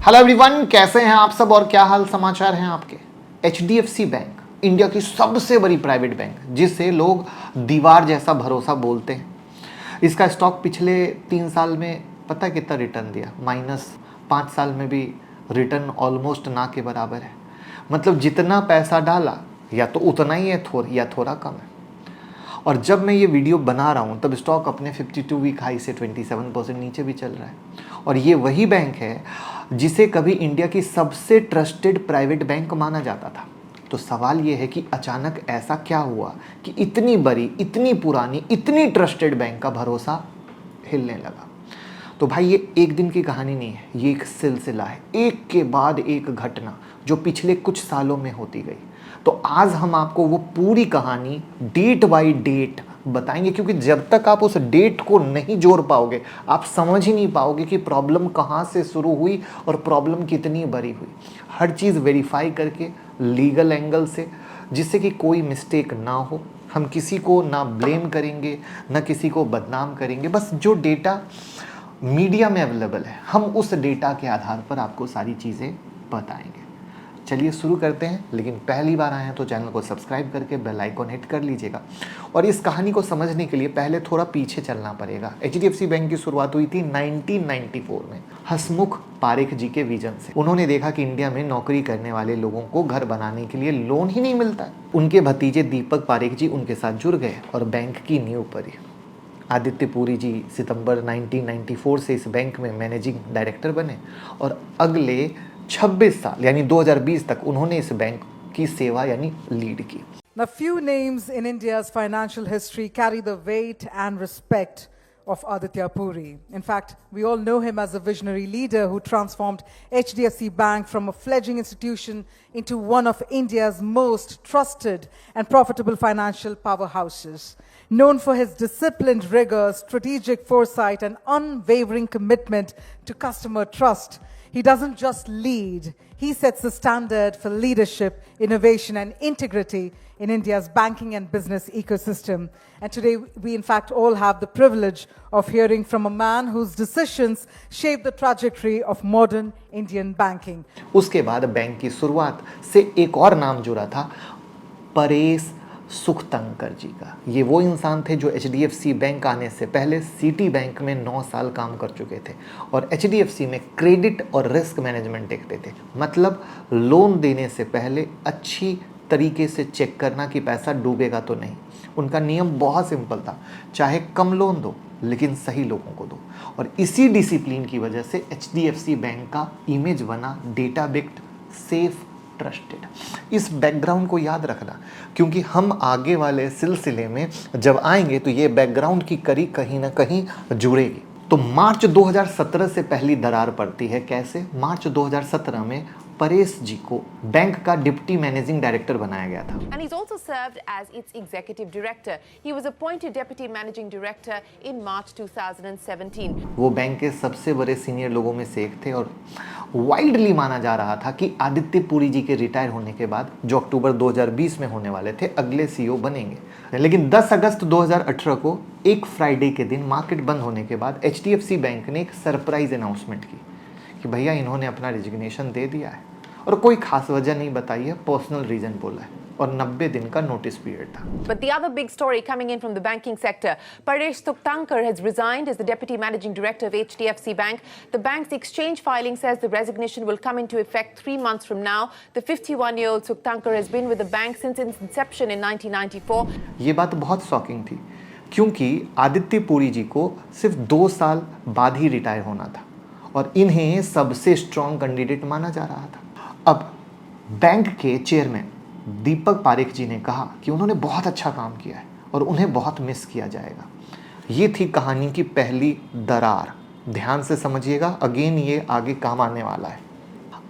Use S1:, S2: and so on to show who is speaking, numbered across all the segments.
S1: Hello everyone, कैसे हैं आप सब और क्या हाल समाचार हैं आपके। एचडीएफसी बैंक इंडिया की सबसे बड़ी प्राइवेट बैंक, जिसे लोग दीवार जैसा भरोसा बोलते हैं। इसका स्टॉक पिछले 3 साल में पता है कितना रिटर्न दिया? -5 साल में भी रिटर्न ऑलमोस्ट ना के बराबर है। मतलब जितना पैसा डाला या तो उतना ही है या थोड़ा कम है। और जब मैं ये वीडियो बना रहा हूँ तब स्टॉक अपने 52 वीक हाई से 27% नीचे भी चल रहा है। और ये वही बैंक है जिसे कभी इंडिया की सबसे ट्रस्टेड प्राइवेट बैंक माना जाता था। तो सवाल ये है कि अचानक ऐसा क्या हुआ कि इतनी बड़ी, इतनी पुरानी, इतनी ट्रस्टेड बैंक का भरोसा हिलने लगा। तो भाई ये एक दिन की कहानी नहीं है, ये एक सिलसिला है, एक के बाद एक घटना जो पिछले कुछ सालों में होती गई। तो आज हम आपको वो पूरी कहानी डेट बाय डेट बताएंगे, क्योंकि जब तक आप उस डेट को नहीं जोड़ पाओगे आप समझ ही नहीं पाओगे कि प्रॉब्लम कहाँ से शुरू हुई और प्रॉब्लम कितनी बड़ी हुई। हर चीज़ वेरीफाई करके लीगल एंगल से, जिससे कि कोई मिस्टेक ना हो। हम किसी को ना ब्लेम करेंगे ना किसी को बदनाम करेंगे, बस जो डेटा मीडिया में अवेलेबल है हम उस डेटा के आधार पर आपको सारी चीज़ें बताएंगे। चलिए शुरू करते हैं, लेकिन पहली बार आए हैं तो चैनल को सब्सक्राइब करके बेल आइकॉन हिट कर लीजिएगा। और इस कहानी को समझने के लिए पहले थोड़ा पीछे चलना पड़ेगा। एचडीएफसी बैंक की शुरुआत हुई थी 1994 में हसमुख पारेख जी के विजन से। उन्होंने देखा कि इंडिया में नौकरी करने वाले लोगों को घर बनाने के लिए लोन ही नहीं मिलता। उनके भतीजे दीपक पारेख जी उनके साथ जुड़ गए और बैंक की नींव पड़ी। आदित्य पुरी जी सितंबर 1994 से इस बैंक में मैनेजिंग डायरेक्टर बने और अगले 26 साल यानी 2020 तक उन्होंने इस बैंक की सेवा यानी लीड की।
S2: Now, few names in India's financial history carry the weight and respect of Aditya Puri. In fact, we all know him as a visionary leader who transformed HDFC Bank from a fledgling institution into one of India's most trusted and profitable financial powerhouses. Known for his disciplined rigor, strategic foresight, and unwavering commitment to customer trust, he doesn't just lead, he sets the standard for leadership, innovation, and integrity in India's banking and business ecosystem. And today, we in fact all have the privilege of hearing from a man whose decisions shape the trajectory of modern Indian banking.
S1: उसके बाद bank की शुरुआत से एक और नाम जुड़ा था, परेश सुखतंकर जी का। ये वो इंसान थे जो एचडीएफसी बैंक आने से पहले सिटी बैंक में 9 साल काम कर चुके थे और एचडीएफसी में क्रेडिट और रिस्क मैनेजमेंट देखते थे। मतलब लोन देने से पहले अच्छी तरीके से चेक करना कि पैसा डूबेगा तो नहीं। उनका नियम बहुत सिंपल था, चाहे कम लोन दो लेकिन सही लोगों को दो। और इसी डिसिप्लिन की वजह से एचडीएफसी बैंक का इमेज बना डेटा बेस्ड, सेफ, ट्रस्टेड। इस बैकग्राउंड को याद रखना, क्योंकि हम आगे वाले सिलसिले में जब आएंगे तो ये बैकग्राउंड की कड़ी कहीं ना कहीं जुड़ेगी। तो मार्च 2017 से पहली दरार पड़ती है। कैसे? मार्च 2017 में परेश जी को बैंक का डिप्टी मैनेजिंग डायरेक्टर बनाया गया था।
S3: And he's also served as its executive director. He was appointed deputy managing director in March 2017.
S1: वो बैंक के सबसे बड़े सीनियर लोगों में से एक थे और वाइडली माना जा रहा था कि आदित्य पुरी जी के रिटायर होने के बाद, जो अक्टूबर 2020 में होने वाले थे, अगले सीईओ बनेंगे। लेकिन 10 अगस्त 2018 को एक फ्राइडे के दिन मार्केट बंद होने के बाद एचडीएफसी बैंक ने एक सरप्राइज अनाउंसमेंट की कि भैया इन्होंने अपना रेजिग्नेशन दे दिया है और कोई खास वजह नहीं बताई है, पर्सनल रीजन बोला है और 90 दिन का नोटिस पीरियड था।
S3: But the other big story coming in from the banking sector, Paresh Sukhtankar has resigned as the deputy managing director of HDFC Bank. The bank's exchange filing says the resignation will come into effect 3 months from now. The 51-year-old Sukhtankar has been with the bank since its inception in 1994.
S1: ये बात बहुत shocking थी, क्योंकि आदित्य पुरी जी को सिर्फ 2 साल बाद ही retire होना था और इन्हें सबसे स्ट्रॉन्ग कैंडिडेट माना जा रहा था। अब बैंक के चेयरमैन दीपक पारेख जी ने कहा कि उन्होंने बहुत अच्छा काम किया है और उन्हें बहुत मिस किया जाएगा। ये थी कहानी की पहली दरार। ध्यान से समझिएगा, अगेन ये आगे काम आने वाला है।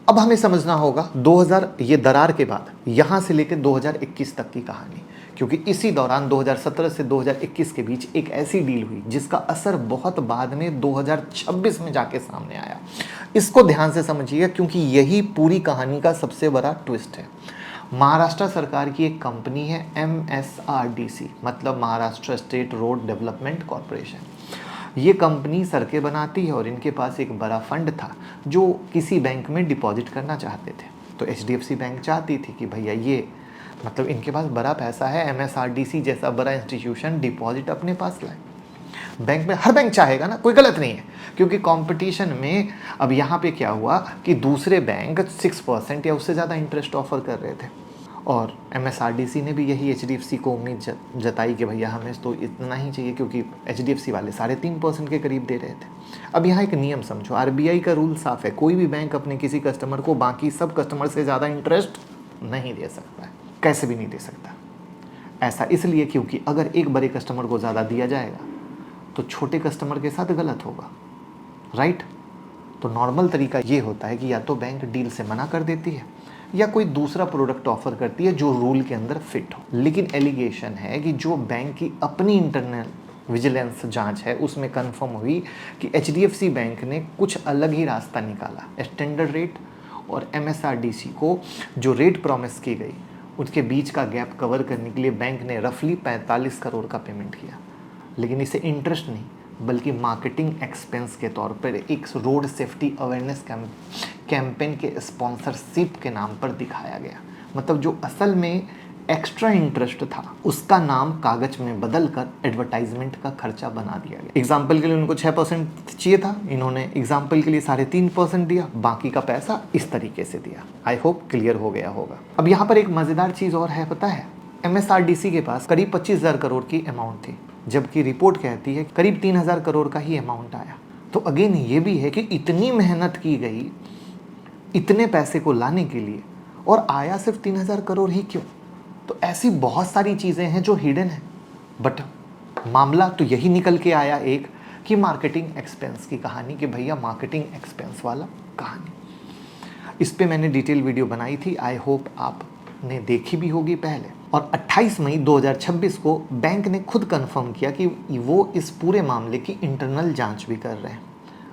S1: अब हमें समझना होगा 2000 ये दरार के बाद यहाँ से लेकर 2021 तक की कहानी, क्योंकि इसी दौरान 2017 से 2021 के बीच एक ऐसी डील हुई जिसका असर बहुत बाद में 2026 में जाके सामने आया। इसको ध्यान से समझिएगा, क्योंकि यही पूरी कहानी का सबसे बड़ा ट्विस्ट है। महाराष्ट्र सरकार की एक कंपनी है MSRDC, मतलब Maharashtra state road development corporation. ये कंपनी सड़कें बनाती है और इनके पास एक बड़ा फंड था जो किसी बैंक में डिपॉजिट करना चाहते थे। तो एचडीएफसी बैंक चाहती थी कि भैया ये मतलब इनके पास बड़ा पैसा है, एमएसआरडीसी जैसा बड़ा इंस्टीट्यूशन डिपॉजिट अपने पास लाए। बैंक में हर बैंक चाहेगा ना, कोई गलत नहीं है, क्योंकि कंपटीशन में अब यहाँ पे क्या हुआ कि दूसरे बैंक 6% या उससे ज़्यादा इंटरेस्ट ऑफर कर रहे थे और एमएसआरडीसी ने भी यही एचडीएफसी को उम्मीद जताई कि भैया हमें तो इतना ही चाहिए, क्योंकि एचडीएफसी वाले 3.5% के करीब दे रहे थे। अब यहाँ एक नियम समझो, आरबीआई का रूल साफ है, कोई भी बैंक अपने किसी कस्टमर को बाकी सब कस्टमर से ज़्यादा इंटरेस्ट नहीं दे सकता है, कैसे भी नहीं दे सकता। ऐसा इसलिए क्योंकि अगर एक बड़े कस्टमर को ज़्यादा दिया जाएगा तो छोटे कस्टमर के साथ गलत होगा, राइट। तो नॉर्मल तरीका ये होता है कि या तो बैंक डील से मना कर देती है या कोई दूसरा प्रोडक्ट ऑफर करती है जो रूल के अंदर फिट हो। लेकिन एलिगेशन है कि जो बैंक की अपनी इंटरनल विजिलेंस जांच है उसमें कंफर्म हुई कि एचडीएफसी बैंक ने कुछ अलग ही रास्ता निकाला। स्टैंडर्ड रेट और एमएसआरडीसी को जो रेट प्रॉमिस की गई उसके बीच का गैप कवर करने के लिए बैंक ने रफली 45 करोड़ का पेमेंट किया, लेकिन इसे इंटरेस्ट नहीं बल्कि मार्केटिंग एक्सपेंस के तौर पर एक रोड सेफ्टी अवेयरनेस कैंपेन के स्पॉन्सरशिप के नाम पर दिखाया गया। मतलब जो असल में एक्स्ट्रा इंटरेस्ट था उसका नाम कागज में बदल कर एडवर्टाइजमेंट का खर्चा बना दिया गया। एग्जाम्पल के लिए उनको 6% चाहिए था, इन्होंने एग्जाम्पल के लिए 3.5% दिया, बाकी का पैसा इस तरीके से दिया। आई होप क्लियर हो गया होगा। अब यहाँ पर एक मज़ेदार चीज़ और है, पता है, एमएसआरडीसी के पास करीब 25,000 करोड़ की अमाउंट थी, जबकि रिपोर्ट कहती है करीब 3,000 करोड़ का ही अमाउंट आया। तो अगेन ये भी है कि इतनी मेहनत की गई इतने पैसे को लाने के लिए और आया सिर्फ 3,000 करोड़ ही क्यों? तो ऐसी बहुत सारी चीज़ें हैं जो हिडन है, बट मामला तो यही निकल के आया एक कि मार्केटिंग एक्सपेंस की कहानी, कि भैया मार्केटिंग एक्सपेंस वाला कहानी। इस पे मैंने डिटेल वीडियो बनाई थी, आई होप आपने देखी भी होगी पहले। और 28 मई 2026 को बैंक ने खुद कंफर्म किया कि वो इस पूरे मामले की इंटरनल जांच भी कर रहे हैं।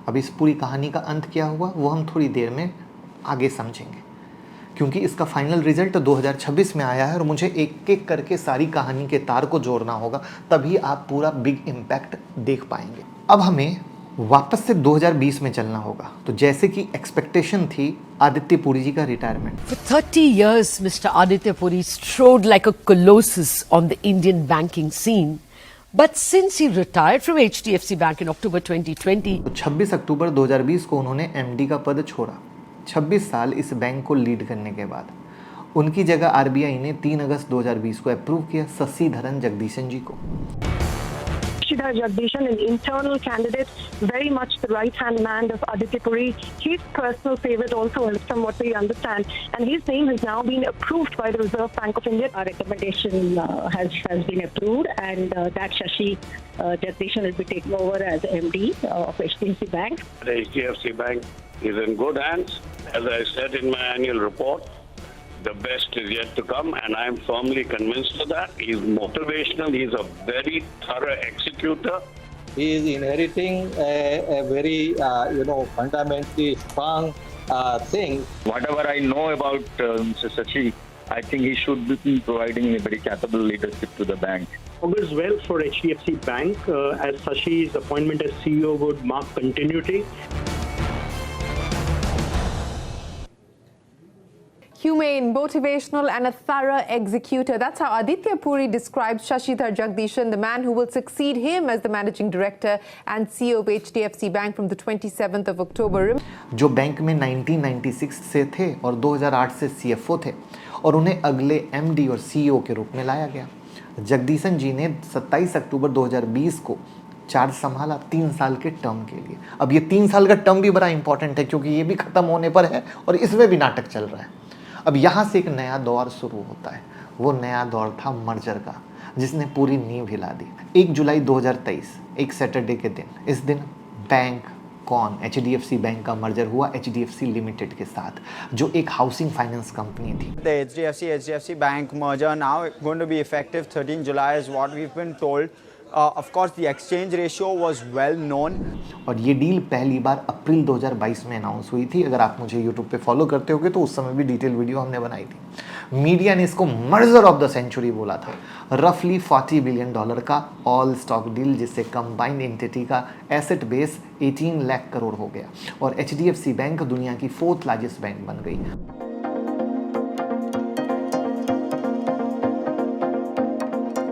S1: अब इस पूरी कहानी का अंत क्या हुआ वो हम थोड़ी देर में आगे समझेंगे, क्योंकि इसका फाइनल रिजल्ट 2026 में आया है और मुझे एक एक करके सारी कहानी के तार को जोड़ना होगा, तभी आप पूरा बिग इम्पैक्ट देख पाएंगे। अब हमें वापस से 2020 में चलना होगा। तो जैसे कि एक्सपेक्टेशन थी आदित्य पुरी जी का retirement.
S4: For 30 years, Mr. Aditya Puri strode like a colossus on the Indian banking scene. But since he retired from HDFC Bank in October 2020,
S1: तो 26 अक्टूबर 2020 को उन्होंने एमडी का पद छोड़ा। 26 साल इस बैंक को लीड करने के बाद उनकी जगह आरबीआई ने 3 अगस्त 2020 को अप्रूव किया शशिधरन जगदीशन जी को।
S5: Shashidhar Jagdishan, an internal candidate, very much the right-hand man of Aditya Puri. His personal favorite also, from what we understand, and his name has now been approved by the Reserve Bank of India.
S6: Our recommendation has been approved, and that Shashi Jagdishan will be taking over as MD of HDFC Bank.
S7: The HDFC Bank is in good hands. As I said in my annual report, the best is yet to come, and I am firmly convinced of that. He is motivational. He is a very thorough executor.
S8: He is inheriting a very, fundamentally strong thing.
S9: Whatever I know about Mr. Sachi, I think he should be providing a very capable leadership to the bank.
S10: Augurs well for HDFC Bank, as Sashi's appointment as CEO would mark continuity.
S3: Humane, motivational and a thorough executor. That's how Aditya Puri describes Shashidhar Jagdishan, the man who will succeed him as the managing director and CEO of HDFC Bank from the 27th of October.
S1: जो bank में 1996 से थे और 2008 से CFO थे और उन्हें अगले MD और CEO के रूप में लाया गया। जगदीशन जी ने 27 अक्टूबर 2020 को चार्ज संभाला 3 साल के टर्म के लिए। अब ये 3 साल का टर्म भी बड़ा इंपॉर्टेंट है क्योंकि ये भी खत्म होने पर है और इसमें भी नाटक चल रहा है। अब यहाँ से एक नया दौर शुरू होता है। वो नया दौर था मर्जर का, जिसने पूरी नींव हिला दी। 1 जुलाई 2023 एक सैटरडे के दिन, इस दिन बैंक कौन HDFC बैंक का मर्जर हुआ HDFC लिमिटेड के साथ, जो एक हाउसिंग फाइनेंस कंपनी थी।
S11: The HDFC Bank merger now going to be effective 13 July is what we've been told. Of course, the exchange ratio was well known.
S1: और ये deal पहली बार अप्रैल 2022 में अनाउंस हुई थी। अगर आप मुझे यूट्यूब पे फॉलो करते होगे तो उस समय भी डिटेल वीडियो हमने बनाई थी। मीडिया ने इसको मर्जर ऑफ द सेंचुरी बोला था। रफली $40 बिलियन का ऑल स्टॉक डील, जिससे कंबाइंड एंटिटी का एसेट बेस 18 लाख करोड़ हो गया और HDFC बैंक दुनिया की 4th लार्जेस्ट बैंक बन गई।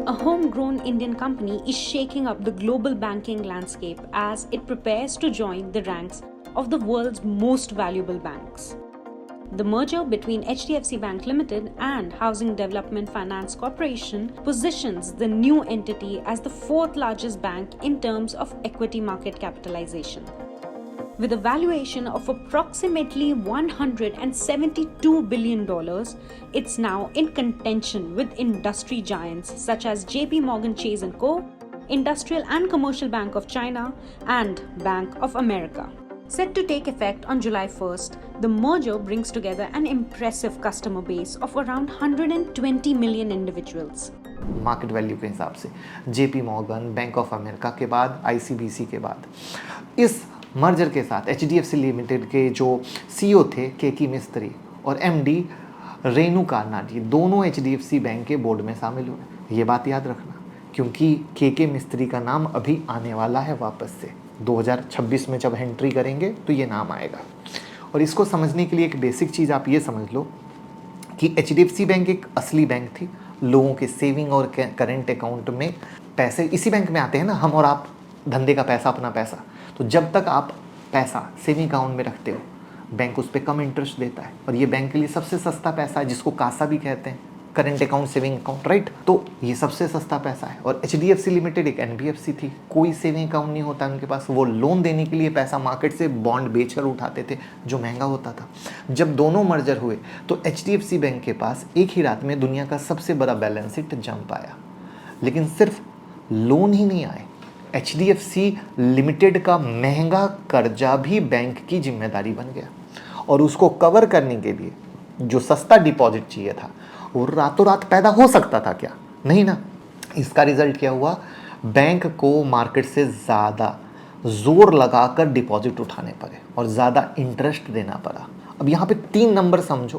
S12: A homegrown Indian company is shaking up the global banking landscape as it prepares to join the ranks of the world's most valuable banks. The merger between HDFC Bank Limited and Housing Development Finance Corporation positions the new entity as the 4th largest bank in terms of equity market capitalization. With a valuation of approximately $172 billion, it's now in contention with industry giants such as JP Morgan Chase & Co., Industrial and Commercial Bank of China, and Bank of America. Set to take effect on July 1st, the merger brings together an impressive customer base of around 120 million individuals.
S1: Market value के हिसाब से JP Morgan, bank of America के बाद ICBC के बाद इस merger के साथ HDFC लिमिटेड के जो CEO थे केकी मिस्त्री और MD रेणु कार्नाडी, दोनों HDFC बैंक के बोर्ड में शामिल हुए। ये बात याद रखना, क्योंकि केके मिस्त्री का नाम अभी आने वाला है वापस से 2026 में जब एंट्री करेंगे तो ये नाम आएगा। और इसको समझने के लिए एक बेसिक चीज़ आप ये समझ लो कि HDFC बैंक एक असली बैंक थी। लोगों के सेविंग और करेंट अकाउंट में पैसे इसी बैंक में आते हैं ना, हम और आप, धंधे का पैसा, अपना पैसा। तो जब तक आप पैसा सेविंग अकाउंट में रखते हो, बैंक उस पर कम इंटरेस्ट देता है और ये बैंक के लिए सबसे सस्ता पैसा है, जिसको कासा भी कहते हैं, current account, saving account, right. तो ये सबसे सस्ता पैसा है। और HDFC लिमिटेड एक NBFC थी, कोई सेविंग अकाउंट नहीं होता उनके पास। वो लोन देने के लिए पैसा मार्केट से बॉन्ड बेचकर उठाते थे, जो महंगा होता था। जब दोनों मर्जर हुए तो HDFC बैंक के पास एक ही रात में दुनिया का सबसे बड़ा बैलेंस शीट जंप आया। लेकिन सिर्फ लोन ही नहीं आए, HDFC लिमिटेड का महंगा कर्जा भी बैंक की जिम्मेदारी बन गया। और उसको कवर करने के लिए जो सस्ता डिपॉजिट चाहिए था वो रातों रात पैदा हो सकता था क्या? नहीं ना। इसका रिजल्ट क्या हुआ? बैंक को मार्केट से ज़्यादा जोर लगाकर डिपॉजिट उठाने पड़े और ज़्यादा इंटरेस्ट देना पड़ा। अब यहाँ पे 3 नंबर समझो।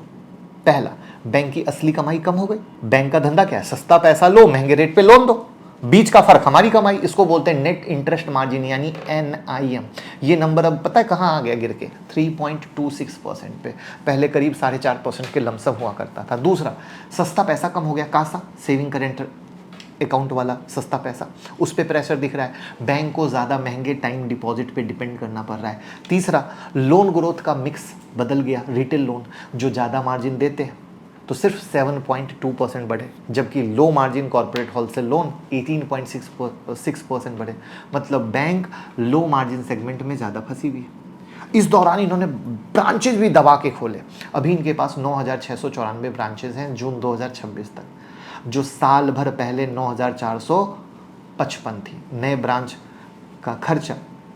S1: पहला, बैंक की असली कमाई कम हो गई। बैंक का धंधा क्या है? सस्ता पैसा लो, महंगे रेट पे लोन दो, बीच का फर्क हमारी कमाई। इसको बोलते हैं नेट इंटरेस्ट मार्जिन, यानी NIM। ये नंबर अब पता है कहाँ आ गया गिर के? 3.26% पे। पहले करीब 4.5% के लमसम हुआ करता था। दूसरा, सस्ता पैसा कम हो गया, कासा, सेविंग करेंट अकाउंट वाला सस्ता पैसा, उस पर प्रेशर दिख रहा है। बैंक को ज़्यादा महंगे टाइम डिपॉजिट पे डिपेंड करना पड़ रहा है। तीसरा, लोन ग्रोथ का मिक्स बदल गया। रिटेल लोन जो ज़्यादा मार्जिन देते हैं तो सिर्फ 7.2% बढ़े, जबकि low margin corporate wholesale loan 18.6% बढ़े। मतलब बैंक लो मार्जिन सेगमेंट में ज़्यादा फंसी हुई है। इस दौरान इन्होंने ब्रांचेज भी दबा के खोले। अभी इनके पास 9,694 ब्रांचेज हैं जून 2026 तक, जो साल भर पहले 9,455 थी। नए ब्रांच का खर्चा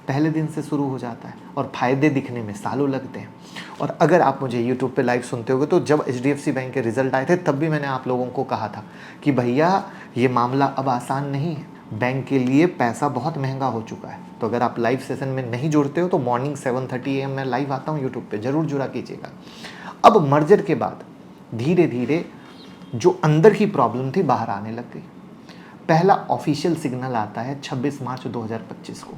S1: पहले दिन से शुरू हो जाता है और फायदे दिखने में सालों लगते हैं। और अगर आप मुझे YouTube पे लाइव सुनते होगे तो जब HDFC बैंक के रिजल्ट आए थे तब भी मैंने आप लोगों को कहा था कि भैया ये मामला अब आसान नहीं है, बैंक के लिए पैसा बहुत महंगा हो चुका है। तो अगर आप लाइव सेशन में नहीं जुड़ते हो तो मॉर्निंग 7:30 AM में लाइव आता हूँ YouTube पे, ज़रूर जुड़ा कीजिएगा। अब मर्जर के बाद धीरे धीरे जो अंदर की प्रॉब्लम थी बाहर आने लग गई। पहला ऑफिशियल सिग्नल आता है 26 मार्च 2025 को।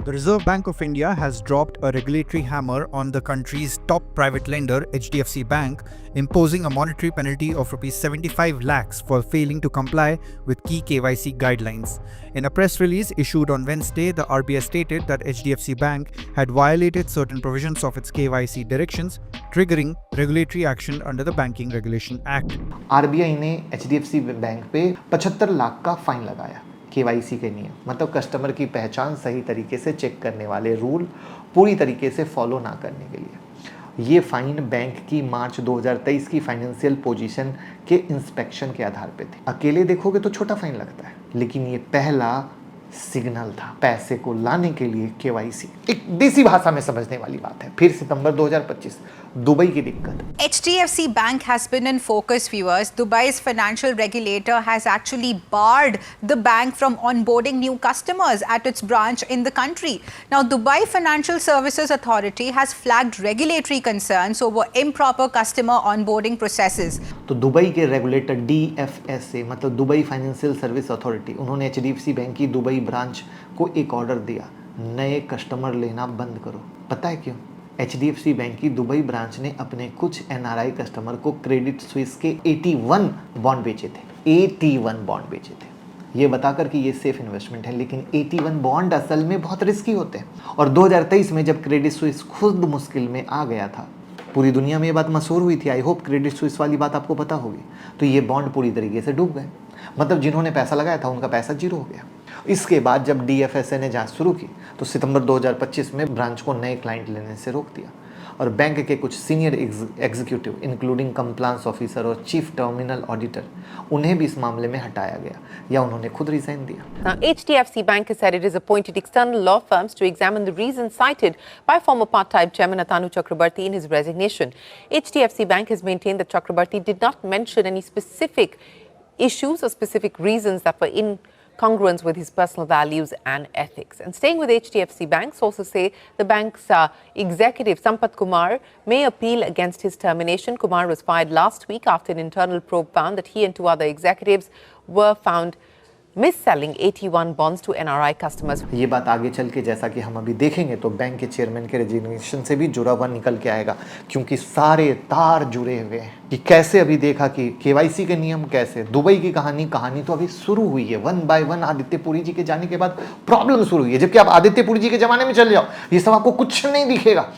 S13: The Reserve Bank of India has dropped a regulatory hammer on the country's top private lender, HDFC Bank, imposing a monetary penalty of ₹75 lakhs for failing to comply with key KYC guidelines. In a press release issued on Wednesday, the RBI stated that HDFC Bank had violated certain provisions of its KYC directions, triggering regulatory action under the Banking Regulation Act.
S1: RBI ने HDFC bank पे 75 लाख का fine लगाया। KYC के नियम, मतलब customer की पहचान सही तरीके से चेक करने वाले रूल पूरी तरीके से फॉलो ना करने के लिए। ये फाइन बैंक की मार्च 2023 की फाइनेंशियल पोजीशन के इंस्पेक्शन के आधार पे थे। अकेले देखोगे तो छोटा फाइन लगता है, लेकिन ये पहला सिग्नल था पैसे को लाने के लिए केवाईसी। एक देसी भाषा में समझने वाली बात है। फिर सितंबर 2025 दुबई की दिक्कत।
S14: HDFC Bank has been in focus, viewers. Dubai's financial regulator has actually barred the bank from onboarding new customers at its branch in the country. Now, Dubai Financial Services Authority has flagged regulatory concerns over improper customer onboarding processes.
S1: तो Dubai के regulator DFSA मतलब Dubai financial service authority, उन्होंने HDFC bank की Dubai branch को एक order दिया, नए customer लेना बंद करो। पता है क्यों? HDFC बैंक की दुबई ब्रांच ने अपने कुछ NRI कस्टमर को क्रेडिट स्विस के 81 बॉन्ड बेचे थे। 81 बॉन्ड बेचे थे, ये बताकर कि ये सेफ इन्वेस्टमेंट है, लेकिन 81 बॉन्ड असल में बहुत रिस्की होते हैं। और 2023 में जब क्रेडिट स्विस खुद मुश्किल में आ गया था, पूरी दुनिया में ये बात मशहूर हुई थी, आई होप क्रेडिट स्विस वाली बात आपको पता होगी, तो ये बॉन्ड पूरी तरीके से डूब गए। मतलब जिन्होंने पैसा लगाया था उनका पैसा जीरो हो गया। इसके बाद जब DFSA ने जांच शुरू की तो सितंबर 2025 में ब्रांच को नए क्लाइंट लेने से रोक दिया और बैंक के कुछ senior executive including compliance officer और चीफ टर्मिनल ऑडिटर, उन्हें भी इस मामले में हटाया गया या उन्होंने खुद रिजाइन दिया।
S3: Now, HDFC Bank has said it has appointed external law firms to examine the reasons cited by former part-time chairman Atanu Chakrabarti in his resignation. HDFC Bank has maintained that Chakrabarti did not mention any specific issues or specific reasons that were incongruent with his personal values and ethics. And staying with HDFC Bank, sources say the bank's executive Sampath Kumar may appeal against his termination. Kumar was fired last week after an internal probe found that he and 2 other executives were found mis-selling 81 bonds to NRI customers.
S1: ये बात आगे चल के जैसा कि हम अभी देखेंगे तो बैंक के चेयरमैन के रेजिग्नेशन से भी जुड़ा हुआ निकल के आएगा, क्योंकि सारे तार जुड़े हुए हैं। कि कैसे अभी देखा कि केवाईसी के नियम कैसे, दुबई की कहानी तो अभी शुरू हुई है। 1 बाय 1 आदित्य पुरी जी के जाने के बाद प्रॉब्लम शुरू हुई है। जबकि आप आदित्य पुरी जी के जमाने में चले जाओ, ये सब आपको कुछ नहीं दिखेगा,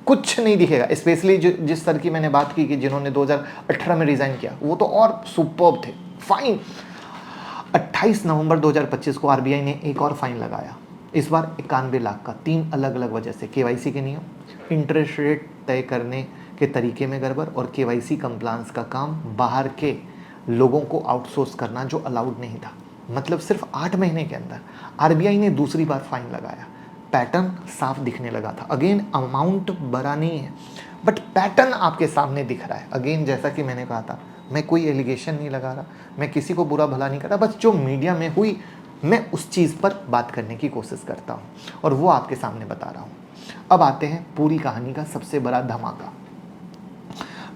S1: कुछ नहीं दिखेगा। स्पेशली जिस सर की मैंने बात की कि जिन्होंने 2018 में रिजाइन किया, वो तो और सुपर्ब थे, फाइन। 28 नवंबर 2025 को आरबीआई ने एक और फाइन लगाया, इस बार 91 लाख का, 3 अलग अलग वजह से। केवाईसी के नियम, इंटरेस्ट रेट तय करने के तरीके में गड़बड़ और केवाईसी कंप्लायंस का काम बाहर के लोगों को आउटसोर्स करना जो अलाउड नहीं था। मतलब सिर्फ 8 महीने के अंदर आरबीआई ने दूसरी बार फाइन लगाया। पैटर्न साफ दिखने लगा था। अगेन अमाउंट बड़ा नहीं है, बट पैटर्न आपके सामने दिख रहा है। अगेन जैसा कि मैंने कहा था, मैं कोई एलिगेशन नहीं लगा रहा, मैं किसी को बुरा भला नहीं कर रहा, बस जो मीडिया में हुई मैं उस चीज़ पर बात करने की कोशिश करता हूँ और वो आपके सामने बता रहा हूँ। अब आते हैं पूरी कहानी का सबसे बड़ा धमाका।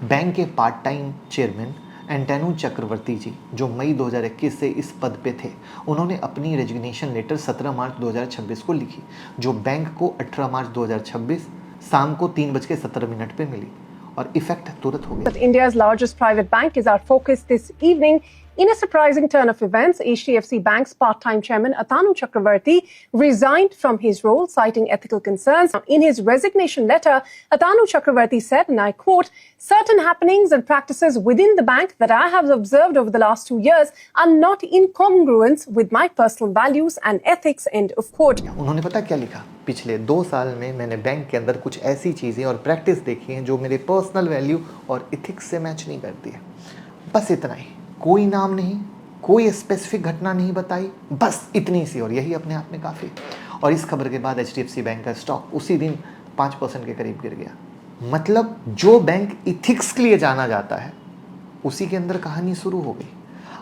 S1: बैंक के पार्ट टाइम चेयरमैन एंटोनू चक्रवर्ती जी, जो मई 2021 से इस पद पे थे, उन्होंने अपनी रेजिग्नेशन लेटर 17 मार्च 2026 को लिखी, जो बैंक को 18 मार्च 2026 शाम को 3:17 पे मिली और इफेक्ट तुरंत हो गया।
S15: India's largest private bank is our focus this evening. In a surprising turn of events, HDFC Bank's part-time chairman Atanu Chakrabarti resigned from his role, citing ethical concerns. In his resignation letter, Atanu Chakrabarti said, and I quote, "Certain happenings and practices within the bank that I have observed over the last 2 years are not in congruence with my personal values and ethics." End of quote.
S1: उन्होंने पता क्या लिखा? पिछले 2 साल में मैंने bank के अंदर कुछ ऐसी चीज़ें और प्रैक्टिस देखी हैं जो मेरे पर्सनल वैल्यू और इथिक्स से मैच नहीं करती है। बस इतना ही, कोई नाम नहीं, कोई स्पेसिफिक घटना नहीं बताई, बस इतनी सी, और यही अपने आप में काफ़ी। और इस खबर के बाद HDFC बैंक का स्टॉक उसी दिन 5% के करीब गिर गया। मतलब जो बैंक इथिक्स के लिए जाना जाता है उसी के अंदर कहानी शुरू हो गई।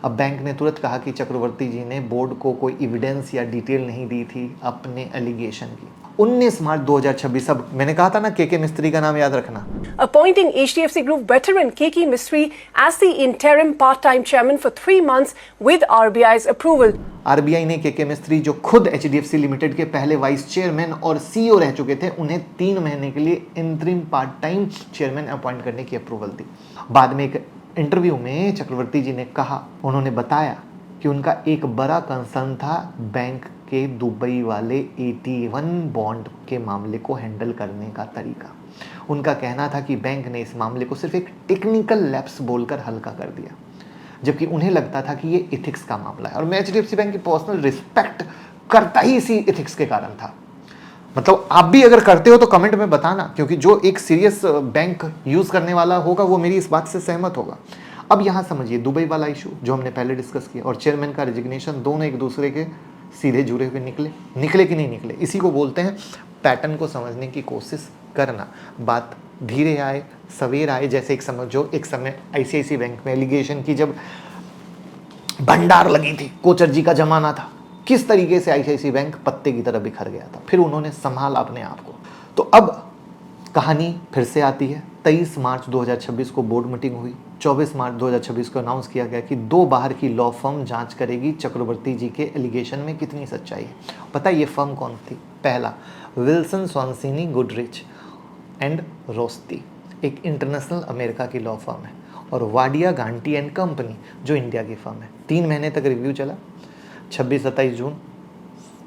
S1: अब बैंक ने तुरंत कहा कि चक्रवर्ती जी ने बोर्ड को कोई एविडेंस या डिटेल नहीं दी थी अपने एलिगेशन की। 19 मार्च 2026, अब मैंने कहा था ना केके मिस्त्री का नाम याद रखना।
S15: Appointing HDFC Group veteran Keki Mistry as the interim part-time chairman for 3 months with RBI's approval.
S1: RBI ने केके मिस्त्री, जो खुद HDFC लिमिटेड के पहले वाइस चेयरमैन और CEO रह चुके थे, उन्हें 3 महीने के लिए interim part time chairman appoint करने की अप्रूवल दी। बाद में एक इंटरव्यू में चक्रवर्ती जी ने कहा, उन्होंने बताया कि उनका एक बड़ा कंसर्न था बैंक के दुबई वाले 81 बॉन्ड के मामले को हैंडल करने का तरीका। उनका कहना था कि बैंक ने इस मामले को सिर्फ एक टेक्निकल लैप्स बोलकर हल्का कर दिया, जबकि उन्हें लगता था कि ये इथिक्स का मामला है। और मैं HDFC बैंक की पर्सनल रिस्पेक्ट करता ही इसी इथिक्स के कारण था। मतलब आप भी अगर करते हो तो कमेंट में बताना, क्योंकि जो एक सीरियस बैंक यूज़ करने वाला होगा वो मेरी इस बात से सहमत होगा। अब यहाँ समझिए दुबई वाला इशू जो हमने पहले डिस्कस किया और चेयरमैन का रेजिग्नेशन, दोनों एक दूसरे के सीधे जुड़े हुए निकले कि नहीं निकले। इसी को बोलते हैं पैटर्न को समझने की कोशिश करना। बात धीरे आए सवेर आए, जैसे एक समय आईसीआईसी बैंक में एलिगेशन की जब भंडार लगी थी, कोचर जी का जमाना था, किस तरीके से आईसीआईसी बैंक पत्ते की तरह बिखर गया था, फिर उन्होंने संभाला अपने आप को। तो अब कहानी फिर से आती है। 23 मार्च 2026 को बोर्ड मीटिंग हुई। 24 मार्च 2026 को अनाउंस किया गया कि 2 बाहर की लॉ फर्म जांच करेगी चक्रवर्ती जी के एलिगेशन में कितनी सच्चाई है। पता है ये फर्म कौन थी? पहला, विल्सन स्वानसीनी गुडरिच एंड रोस्ती, एक इंटरनेशनल अमेरिका की लॉ फर्म है, और वाडिया गांटी एंड कंपनी जो इंडिया की फर्म है। 3 महीने तक रिव्यू चला। 26-27 जून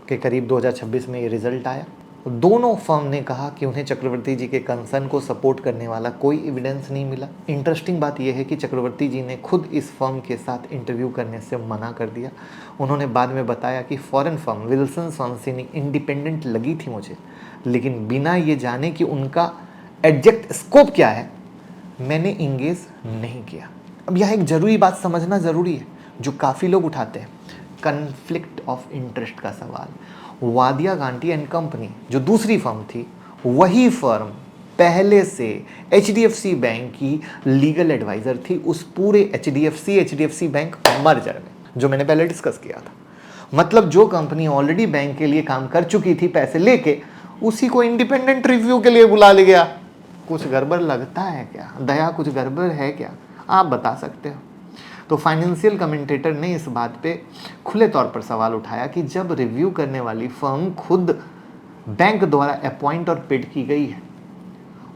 S1: के करीब 2026 में ये रिजल्ट आया। दोनों फर्म ने कहा कि उन्हें चक्रवर्ती जी के कंसर्न को सपोर्ट करने वाला कोई एविडेंस नहीं मिला। इंटरेस्टिंग बात यह है कि चक्रवर्ती जी ने खुद इस फर्म के साथ इंटरव्यू करने से मना कर दिया। उन्होंने बाद में बताया कि फॉरेन फर्म विल्सन स्वानसीनी इंडिपेंडेंट लगी थी मुझे, लेकिन बिना ये जाने कि उनका एग्जैक्ट स्कोप क्या है मैंने इंगेज नहीं किया। अब यह एक जरूरी बात समझना जरूरी है जो काफ़ी लोग उठाते हैं, कन्फ्लिक्ट ऑफ इंटरेस्ट का सवाल। वाडिया गांटी एंड कंपनी जो दूसरी फर्म थी, वही फर्म पहले से एचडीएफसी बैंक की लीगल एडवाइजर थी उस पूरे एचडीएफसी बैंक मर्जर में, जो मैंने पहले डिस्कस किया था। मतलब जो कंपनी ऑलरेडी बैंक के लिए काम कर चुकी थी पैसे लेके, उसी को इंडिपेंडेंट रिव्यू के लिए बुला ले गया। कुछ गड़बड़ लगता है क्या? दया, कुछ गड़बड़ है क्या? आप बता सकते हो। तो फाइनेंशियल कमेंटेटर ने इस बात पे खुले तौर पर सवाल उठाया कि जब रिव्यू करने वाली फर्म खुद बैंक द्वारा अपॉइंट और पेड की गई है,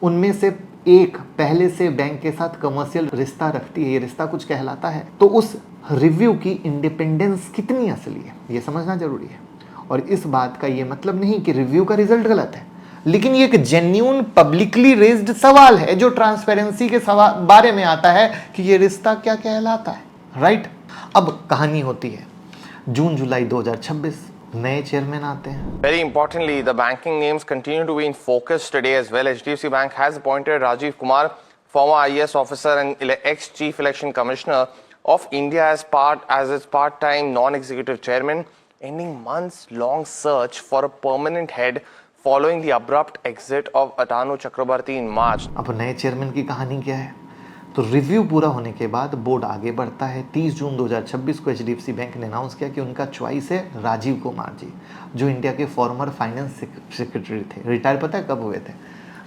S1: उनमें से एक पहले से बैंक के साथ कमर्शियल रिश्ता रखती है, ये रिश्ता कुछ कहलाता है, तो उस रिव्यू की इंडिपेंडेंस कितनी असली है ये समझना जरूरी है। और इस बात का ये मतलब नहीं कि रिव्यू का रिजल्ट गलत है, लेकिन ये एक जेन्युइन पब्लिकली रेज्ड सवाल है जो ट्रांसपेरेंसी के बारे में आता है कि ये रिश्ता क्या कहलाता है, राइट। अब कहानी होती है जून जुलाई 2026, नए चेयरमैन आते हैं।
S16: Very importantly, the banking names continue to be in focus today as well. HDFC Bank has appointed Rajiv Kumar, former IAS officer and ex-chief election commissioner of India as its part-time non-executive chairman, ending months-long search for a permanent head following the abrupt exit of Atanu Chakrabarti in March.
S1: अब नए chairman की कहानी क्या है? तो review पूरा होने के बाद बोर्ड आगे बढ़ता है। 30 जून 2026 को एचडीएफसी बैंक ने अनाउंस किया कि उनका चॉइस है राजीव कुमार जी, जो इंडिया के फॉर्मर फाइनेंस सेक्रेटरी थे। रिटायर पता है कब हुए थे?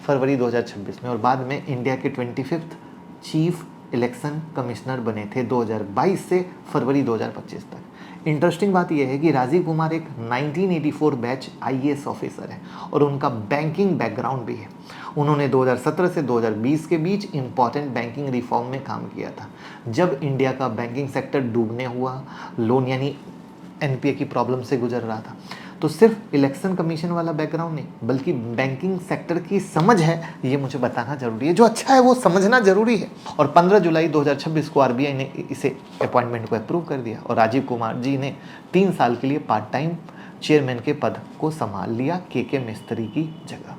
S1: फरवरी 2026 में, और बाद में इंडिया के 25th चीफ इलेक्शन कमिश्नर बने थे 2022 से फरवरी 2025 तक। इंटरेस्टिंग बात यह है कि राजीव कुमार एक 1984 बैच आईएएस ऑफिसर है और उनका बैंकिंग बैकग्राउंड भी है। उन्होंने 2017 से 2020 के बीच इंपॉर्टेंट बैंकिंग रिफॉर्म में काम किया था, जब इंडिया का बैंकिंग सेक्टर डूबने हुआ, लोन यानी एनपीए की प्रॉब्लम से गुजर रहा था। तो सिर्फ इलेक्शन कमीशन वाला बैकग्राउंड नहीं, बल्कि बैंकिंग सेक्टर की समझ है, ये मुझे बताना जरूरी है। जो अच्छा है वो समझना जरूरी है। और 15 जुलाई 2026 को आरबीआई ने इसे अपॉइंटमेंट को अप्रूव कर दिया और राजीव कुमार जी ने 3 साल के लिए पार्ट टाइम चेयरमैन के पद को संभाल लिया के मिस्त्री की जगह।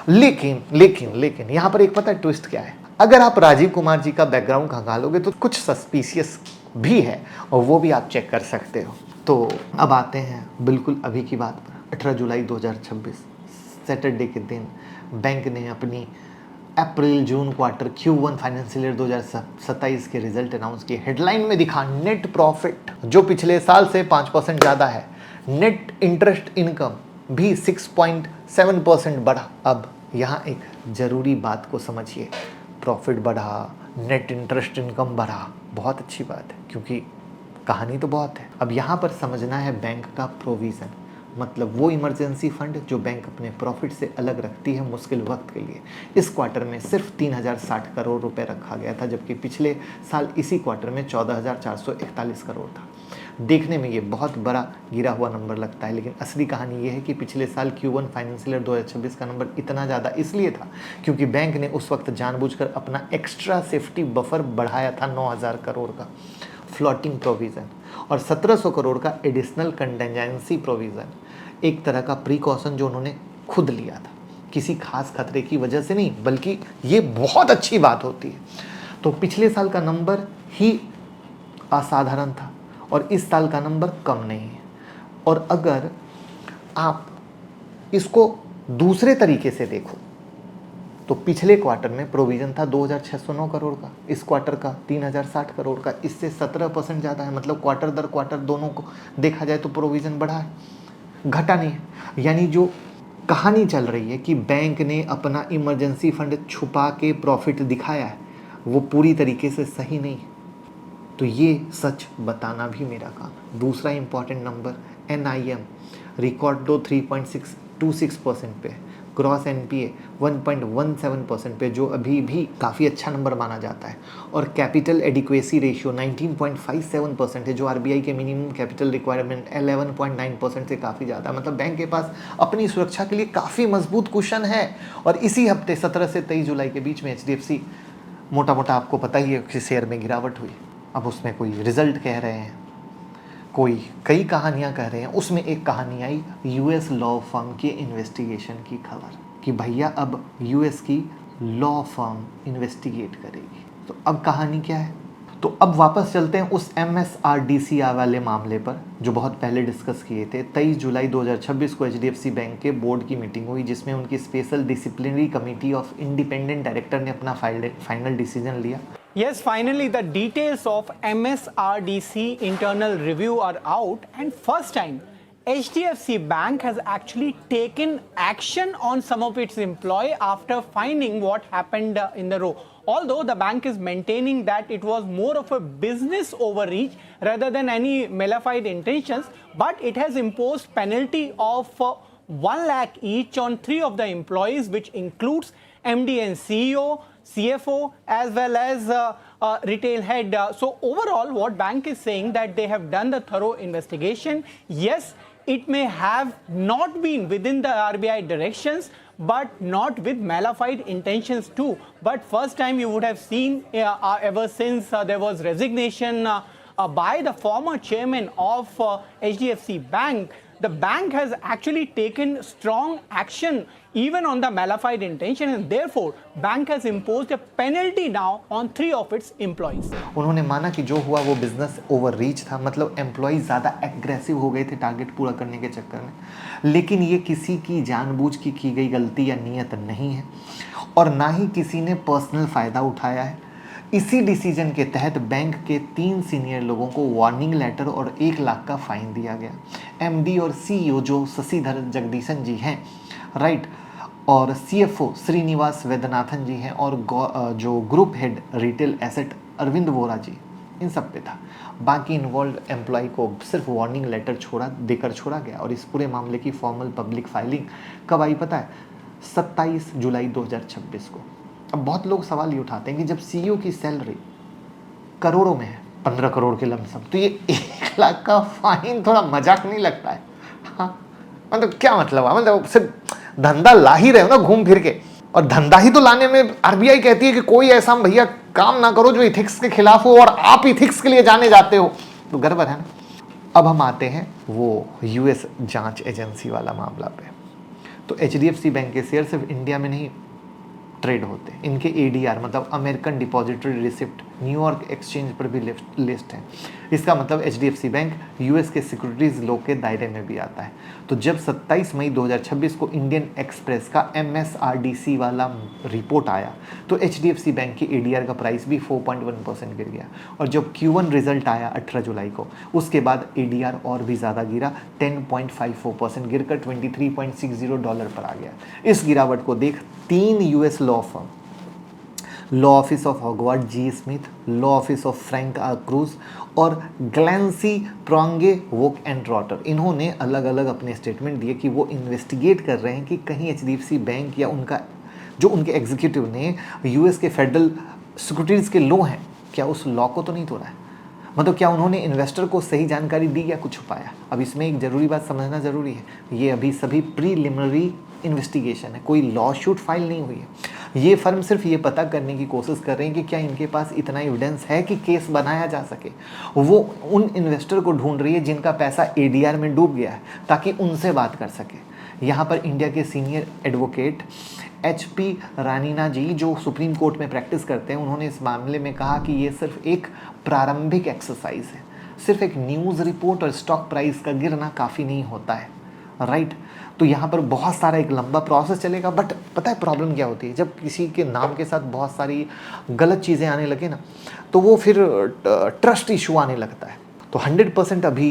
S1: लेकिन यहाँ पर एक पता है ट्विस्ट क्या है? अगर आप राजीव कुमार जी का बैकग्राउंड खंगालोगे तो कुछ सस्पिशियस भी है, और वो भी आप चेक कर सकते हो। तो अब आते हैं बिल्कुल अभी की बात पर। 18 जुलाई 2026 सैटरडे के दिन बैंक ने अपनी April June quarter Q1 financial year 2027 के रिजल्ट अनाउंस किए। हेडलाइन में दिखा नेट प्रॉफिट जो पिछले साल से 5% ज़्यादा है, नेट इंटरेस्ट इनकम भी 6.7% बढ़ा। अब यहाँ एक ज़रूरी बात को समझिए, प्रॉफिट बढ़ा, नेट इंटरेस्ट इनकम बढ़ा, बहुत अच्छी बात है क्योंकि कहानी तो बहुत है। अब यहाँ पर समझना है बैंक का प्रोविज़न, मतलब वो इमरजेंसी फंड जो बैंक अपने प्रॉफिट से अलग रखती है मुश्किल वक्त के लिए। इस क्वार्टर में सिर्फ 3060 करोड़ रुपए रखा गया था, जबकि पिछले साल इसी क्वार्टर में 14441 करोड़ था। देखने में ये बहुत बड़ा गिरा हुआ नंबर लगता है, लेकिन असली कहानी ये है कि पिछले साल Q1 फाइनेंशियल ईयर 2026 का नंबर इतना ज़्यादा इसलिए था क्योंकि बैंक ने उस वक्त जानबूझकर अपना एक्स्ट्रा सेफ्टी बफर बढ़ाया था 9000 करोड़ का फ्लोटिंग प्रोविज़न और 1700 करोड़ का एडिशनल कंटेंजेंसी प्रोविज़न, एक तरह का प्रिकॉशन जो उन्होंने खुद लिया था, किसी खास खतरे की वजह से नहीं, बल्कि ये बहुत अच्छी बात होती है। तो पिछले साल का नंबर ही असाधारण था और इस साल का नंबर कम नहीं है, और अगर आप इसको दूसरे तरीके से देखो तो पिछले क्वार्टर में प्रोविजन था 2609 करोड़ का, इस क्वार्टर का 3060 करोड़ का, इससे 17% ज़्यादा है। मतलब क्वार्टर दर क्वार्टर दोनों को देखा जाए तो प्रोविजन बढ़ा है, घटा नहीं है। यानी जो कहानी चल रही है कि बैंक ने अपना इमरजेंसी फंड छुपा के प्रॉफिट दिखाया है, वो पूरी तरीके से सही नहीं है। तो ये सच बताना भी मेरा काम। दूसरा इंपॉर्टेंट नंबर NIM रिकॉर्ड लो 3.26% पे, क्रॉस NPA 1.17% पे, जो अभी भी काफ़ी अच्छा नंबर माना जाता है, और कैपिटल एडिक्वेसी रेशियो 19.57% है, जो RBI के मिनिमम कैपिटल रिक्वायरमेंट 11.9% से काफ़ी ज़्यादा है। मतलब बैंक के पास अपनी सुरक्षा के लिए काफ़ी मजबूत कुशन है। और इसी हफ्ते 17 से 23 जुलाई के बीच में HDFC मोटा मोटा आपको पता ही है कि शेयर में गिरावट हुई। अब उसमें कोई रिजल्ट कह रहे हैं, कोई कई कहानियां कह रहे हैं। उसमें एक कहानी आई US लॉ फर्म के इन्वेस्टिगेशन की खबर कि भैया अब US की लॉ फर्म इन्वेस्टिगेट करेगी। तो अब कहानी क्या है? तो अब वापस चलते हैं उस MSRDC वाले मामले पर जो बहुत पहले डिस्कस किए थे। 23 जुलाई 2026 को HDFC बैंक के बोर्ड की मीटिंग हुई, जिसमें उनकी special disciplinary committee of independent director ने अपना फाइनल डिसीजन लिया।
S17: Yes, finally the details of MSRDC internal review are out, and first time HDFC Bank has actually taken action on some of its employees after finding what happened in the row. Although the bank is maintaining that it was more of a business overreach rather than any malefied intentions, but it has imposed penalty of 1 lakh each on 3 of the employees, which includes MD and CEO, CFO, as well as retail head. So overall, what bank is saying that they have done the thorough investigation. Yes, it may have not been within the RBI directions, but not with malefied intentions too. But first time you would have seen ever since there was resignation by the former chairman of HDFC Bank, the bank has actually taken strong action even on the malefied intention, and therefore bank has imposed a penalty now on 3 of its employees.
S1: उन्होंने माना कि जो हुआ वो business overreach था, मतलब employ ज़्यादा aggressive हो गए थे टारगेट पूरा करने के चक्कर में, लेकिन ये किसी की जानबूझ की गई गलती या नीयत नहीं है, और ना ही किसी ने पर्सनल फ़ायदा उठाया है। इसी डिसीजन के तहत बैंक के 3 सीनियर लोगों को वार्निंग लेटर और 1 लाख का फाइन दिया गया। MD और CEO जो शशिधर जगदीशन जी हैं, राइट, और CFO श्रीनिवास वेदनाथन जी हैं, और जो group head retail asset Arvind Vora ji, इन सब पे था। बाकी इन्वॉल्व एम्प्लॉय को सिर्फ वार्निंग लेटर देकर छोड़ा गया। और इस पूरे मामले की फॉर्मल पब्लिक फाइलिंग कब आई पता है? 27 जुलाई 2026 को। अब बहुत लोग सवाल ये उठाते हैं कि जब CEO की सैलरी करोड़ों में है, 15 करोड़ के लमसम, तो ये 1 लाख का फाइन थोड़ा मजाक नहीं लगता है? हाँ, मतलब क्या मतलब है? मतलब सिर्फ धंधा ला ही रहे हो ना घूम फिर के, और धंधा ही तो लाने में RBI कहती है कि कोई ऐसा भैया काम ना करो जो इथिक्स के खिलाफ हो, और आप इथिक्स के लिए जाने जाते हो, तो गड़बड़ है ना। अब हम आते हैं वो US जांच एजेंसी वाला मामला पे। तो HDFC बैंक के शेयर सिर्फ इंडिया में नहीं ट्रेड होते, इनके ADR मतलब American depository receipt New York exchange पर भी लिस्ट है। इसका मतलब HDFC बैंक US के सिक्योरिटीज़ लॉ के दायरे में भी आता है। तो जब 27 मई 2026 को इंडियन एक्सप्रेस का MSRDC वाला रिपोर्ट आया, तो HDFC बैंक की ADR का प्राइस भी 4.1% गिर गया। और जब Q1 रिजल्ट आया 18 जुलाई को, उसके बाद ADR और भी ज़्यादा गिरा, 10.54% गिरकर $23.60 पर आ गया। इस गिरावट को देख 3 US law firm, law office of Howard G Smith, law office of Frank Cruz और ग्लैंसी प्रोंगे वोक एंड रॉटर, इन्होंने अलग अलग अपने स्टेटमेंट दिए कि वो इन्वेस्टिगेट कर रहे हैं कि कहीं HDFC बैंक या उनका जो उनके एग्जीक्यूटिव ने US के फेडरल सिक्योरिटीज़ के लॉ हैं, क्या उस लॉ को तो नहीं तोड़ा है? मतलब क्या उन्होंने इन्वेस्टर को सही जानकारी दी या कुछ छुपाया? अब इसमें एक ज़रूरी बात समझना ज़रूरी है, ये अभी सभी प्रीलिमिनरी इन्वेस्टिगेशन है, कोई लॉ शूट फाइल नहीं हुई है। ये फर्म सिर्फ ये पता करने की कोशिश कर रहे हैं कि क्या इनके पास इतना एविडेंस है कि केस बनाया जा सके। वो उन इन्वेस्टर को ढूंढ रही है जिनका पैसा ADR में डूब गया है, ताकि उनसे बात कर सके। यहाँ पर इंडिया के सीनियर एडवोकेट HP रानीना जी, जो सुप्रीम कोर्ट में प्रैक्टिस करते हैं, उन्होंने इस मामले में कहा कि ये सिर्फ एक प्रारंभिक एक्सरसाइज है, सिर्फ एक न्यूज़ रिपोर्ट और स्टॉक प्राइस का गिरना काफ़ी नहीं होता है, राइट। तो यहाँ पर बहुत सारा एक लंबा प्रोसेस चलेगा। बट पता है प्रॉब्लम क्या होती है, जब किसी के नाम के साथ बहुत सारी गलत चीज़ें आने लगे ना, तो वो फिर ट्रस्ट इशू आने लगता है। तो 100% अभी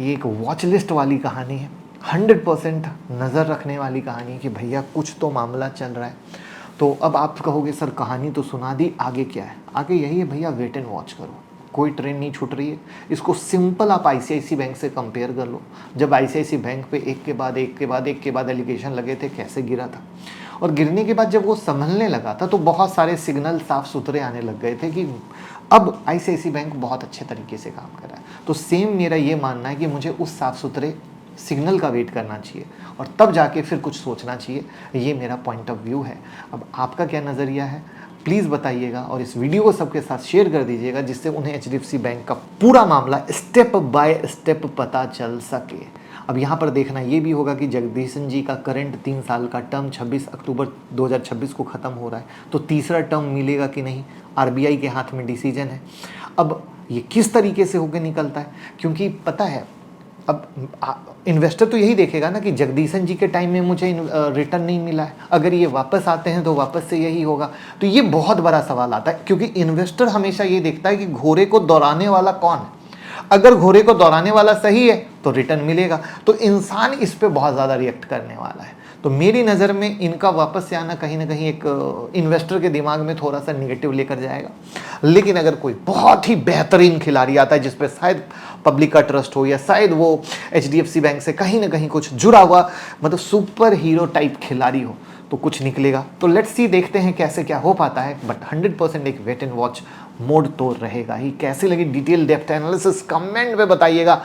S1: ये एक वॉच लिस्ट वाली कहानी है, 100% नज़र रखने वाली कहानी है कि भैया कुछ तो मामला चल रहा है। तो अब आप कहोगे सर कहानी तो सुना दी, आगे क्या है? आगे यही है भैया, वेट एंड वॉच करो, कोई ट्रेन नहीं छूट रही है। इसको सिंपल आप आईसीआईसी बैंक से कंपेयर कर लो। जब आईसीआईसी बैंक पे एक के बाद एलिगेशन लगे थे, कैसे गिरा था, और गिरने के बाद जब वो संभलने लगा था तो बहुत सारे सिग्नल साफ सुथरे आने लग गए थे कि अब आईसीआईसी बैंक बहुत अच्छे तरीके से काम कर रहा है। तो सेम मेरा ये मानना है कि मुझे उस साफ सुथरे सिग्नल का वेट करना चाहिए और तब जाके फिर कुछ सोचना चाहिए। ये मेरा पॉइंट ऑफ व्यू है। अब आपका क्या नज़रिया है प्लीज़ बताइएगा, और इस वीडियो को सबके साथ शेयर कर दीजिएगा जिससे उन्हें एचडीएफसी बैंक का पूरा मामला स्टेप बाय स्टेप पता चल सके। अब यहाँ पर देखना ये भी होगा कि जगदीशन जी का करंट 3 साल का टर्म 26 अक्टूबर 2026 को ख़त्म हो रहा है, तो तीसरा टर्म मिलेगा कि नहीं, आरबीआई के हाथ में डिसीजन है। अब ये किस तरीके से होकर निकलता है, क्योंकि पता है अब इन्वेस्टर तो यही देखेगा ना कि जगदीशन जी के टाइम में मुझे रिटर्न नहीं मिला है, अगर ये वापस आते हैं तो वापस से यही होगा। तो ये बहुत बड़ा सवाल आता है, क्योंकि इन्वेस्टर हमेशा ये देखता है कि घोड़े को दौड़ाने वाला कौन है। अगर घोड़े को दौड़ाने वाला सही है तो रिटर्न मिलेगा, तो इंसान इस पे बहुत ज़्यादा रिएक्ट करने वाला है। तो मेरी नज़र में इनका वापस से आना कहीं ना कहीं एक इन्वेस्टर के दिमाग में थोड़ा सा निगेटिव लेकर जाएगा। लेकिन अगर कोई बहुत ही बेहतरीन खिलाड़ी आता है जिस पे शायद पब्लिक का ट्रस्ट हो, या शायद वो एचडीएफसी बैंक से कहीं ना कहीं कुछ जुड़ा हुआ मतलब सुपर हीरो टाइप खिलाड़ी हो, तो कुछ निकलेगा। तो लेट्स सी, देखते हैं कैसे क्या हो पाता है। बट 100% एक वेट एंड वॉच मोड तो रहेगा ही। कैसी लगी डिटेल डेप्थ एनालिसिस कमेंट में बताइएगा।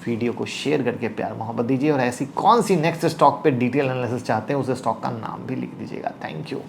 S1: वीडियो को शेयर करके प्यार मोहब्बत दीजिए, और ऐसी कौन सी नेक्स्ट स्टॉक पे डिटेल एनालिसिस चाहते हैं उस स्टॉक का नाम भी लिख दीजिएगा। Thank you.